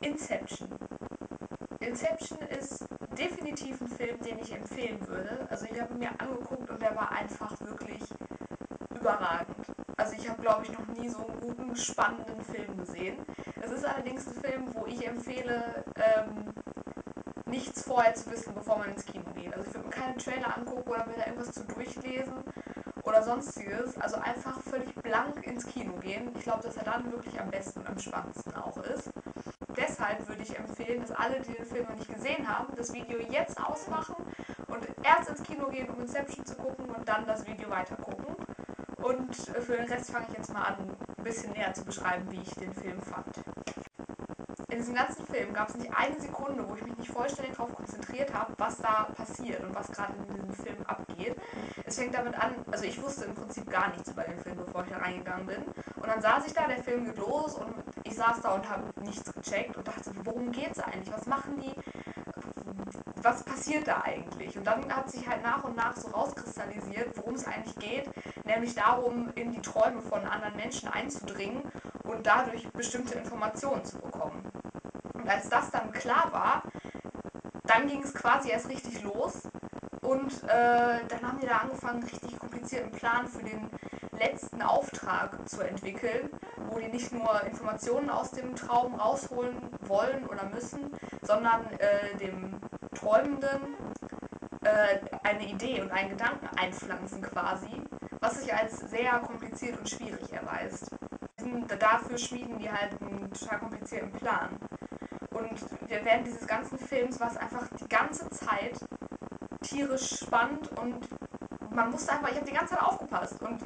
Inception. Inception ist definitiv ein Film, den ich empfehlen würde. Also ich habe ihn mir angeguckt und der war einfach wirklich überragend. Also ich habe, glaube ich, noch nie so einen guten, spannenden Film gesehen. Es ist allerdings ein Film, wo ich empfehle, nichts vorher zu wissen, bevor man ins Kino geht. Also ich würde mir keinen Trailer angucken oder mir da irgendwas zu durchlesen oder sonstiges. Also einfach völlig blank ins Kino gehen. Ich glaube, dass er dann wirklich am besten und am spannendsten auch ist. Deshalb würde ich empfehlen, dass alle, die den Film noch nicht gesehen haben, das Video jetzt ausmachen und erst ins Kino gehen, um Inception zu gucken und dann das Video weiter gucken. Und für den Rest fange ich jetzt mal an, ein bisschen näher zu beschreiben, wie ich den Film fand. In diesem ganzen Film gab es nicht eine Sekunde, wo ich mich nicht vollständig darauf konzentriert habe, was da passiert und was gerade in diesem Film abgeht. Es fängt damit an, also ich wusste im Prinzip gar nichts über den Film, bevor ich da reingegangen bin. Und dann saß ich da, der Film geht los und ich saß da und habe nichts gecheckt und dachte, worum geht's eigentlich? Was machen die? Was passiert da eigentlich? Und dann hat sich halt nach und nach so rauskristallisiert, worum es eigentlich geht, nämlich darum, in die Träume von anderen Menschen einzudringen und dadurch bestimmte Informationen zu bekommen. Und als das dann klar war, dann ging es quasi erst richtig los und dann haben die da angefangen, einen richtig komplizierten Plan für den letzten Auftrag zu entwickeln, wo die nicht nur Informationen aus dem Traum rausholen wollen oder müssen, sondern dem Träumenden eine Idee und einen Gedanken einpflanzen quasi, was sich als sehr kompliziert und schwierig erweist. Dafür schmieden die halt einen total komplizierten Plan. Und während dieses ganzen Films war es einfach die ganze Zeit tierisch spannend und man musste einfach, ich habe die ganze Zeit aufgepasst und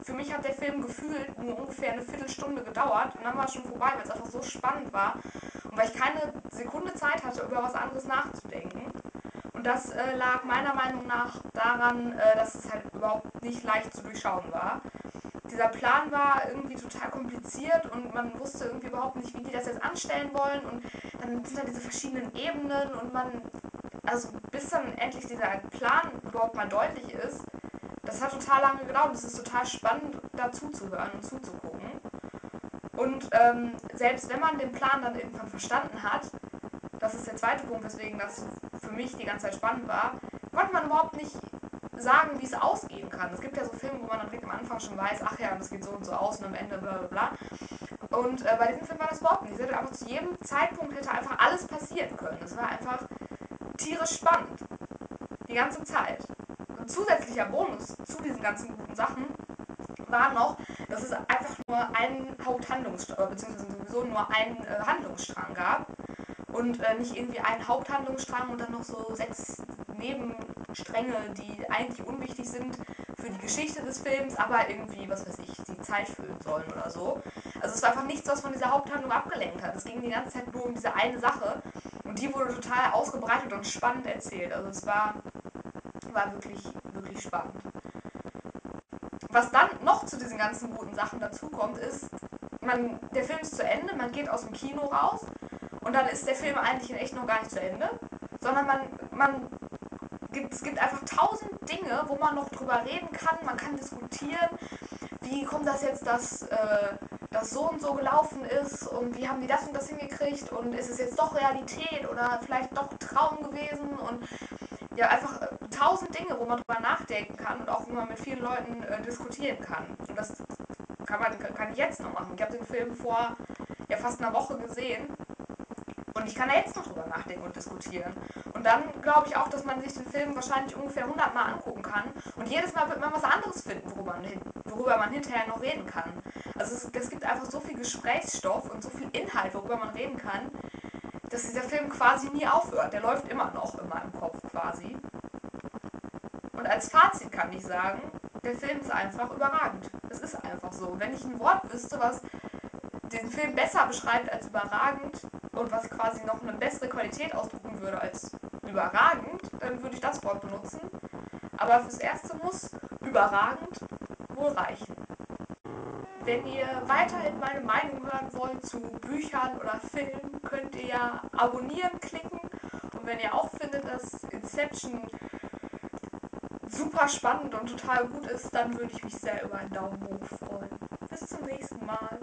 für mich hat der Film gefühlt nur ungefähr eine Viertelstunde gedauert und dann war es schon vorbei, weil es einfach so spannend war und weil ich keine Sekunde Zeit hatte, über was anderes nachzudenken. Und das lag meiner Meinung nach daran, dass es halt überhaupt nicht leicht zu durchschauen war. Dieser Plan war irgendwie total kompliziert und man wusste irgendwie überhaupt nicht, wie die das jetzt anstellen wollen und dann sind da diese verschiedenen Ebenen und also bis dann endlich dieser Plan überhaupt mal deutlich ist, das hat total lange gedauert und es ist total spannend, da zuzuhören und zuzugucken. Und selbst wenn man den Plan dann irgendwann verstanden hat, das ist der zweite Punkt, weswegen das für mich die ganze Zeit spannend war, konnte man überhaupt nicht sagen, wie es ausgehen kann. Es gibt ja so Filme, wo man dann direkt am Anfang schon weiß, ach ja, das geht so und so aus und am Ende bla bla bla. Und bei diesem Film war das überhaupt nicht. Es hätte einfach zu jedem Zeitpunkt hätte einfach alles passieren können. Es war einfach tierisch spannend. Die ganze Zeit. Ein zusätzlicher Bonus zu diesen ganzen guten Sachen war noch, dass es einfach nur einen Haupthandlungsstrang, beziehungsweise sowieso nur einen Handlungsstrang gab. Und nicht irgendwie einen Haupthandlungsstrang und dann noch so 6 Nebenstränge, die eigentlich unwichtig sind für die Geschichte des Films, aber irgendwie, was weiß ich, die Zeit füllen sollen oder so. Also es war einfach nichts, was von dieser Haupthandlung abgelenkt hat. Es ging die ganze Zeit nur um diese eine Sache und die wurde total ausgebreitet und spannend erzählt. Also es war wirklich, wirklich spannend. Was dann noch zu diesen ganzen guten Sachen dazukommt, ist, der Film ist zu Ende, man geht aus dem Kino raus und dann ist der Film eigentlich in echt noch gar nicht zu Ende, sondern es gibt einfach 1000 Dinge, wo man noch drüber reden kann, man kann diskutieren, wie kommt das jetzt, dass das so und so gelaufen ist und wie haben die das und das hingekriegt und ist es jetzt doch Realität oder vielleicht doch Traum gewesen und ja, einfach 1000 Dinge, wo man drüber nachdenken kann und auch wo man mit vielen Leuten diskutieren kann. Und das kann ich jetzt noch machen. Ich habe den Film vor fast einer Woche gesehen und ich kann da jetzt noch drüber nachdenken und diskutieren. Und dann glaube ich auch, dass man sich den Film wahrscheinlich ungefähr 100 Mal angucken kann und jedes Mal wird man was anderes finden, worüber man hinterher noch reden kann. Also es gibt einfach so viel Gesprächsstoff und so viel Inhalt, worüber man reden kann, dass dieser Film quasi nie aufhört. Der läuft immer noch in meinem Kopf quasi. Und als Fazit kann ich sagen, der Film ist einfach überragend. Es ist einfach so. Wenn ich ein Wort wüsste, was den Film besser beschreibt als überragend und was quasi noch eine bessere Qualität ausdrücken würde als überragend, dann würde ich das Wort benutzen. Aber fürs Erste muss überragend wohl reichen. Wenn ihr weiterhin meine Meinung hören wollt zu Büchern oder Filmen, könnt ihr ja abonnieren klicken. Und wenn ihr auch findet, dass Inception super spannend und total gut ist, dann würde ich mich sehr über einen Daumen hoch freuen. Bis zum nächsten Mal.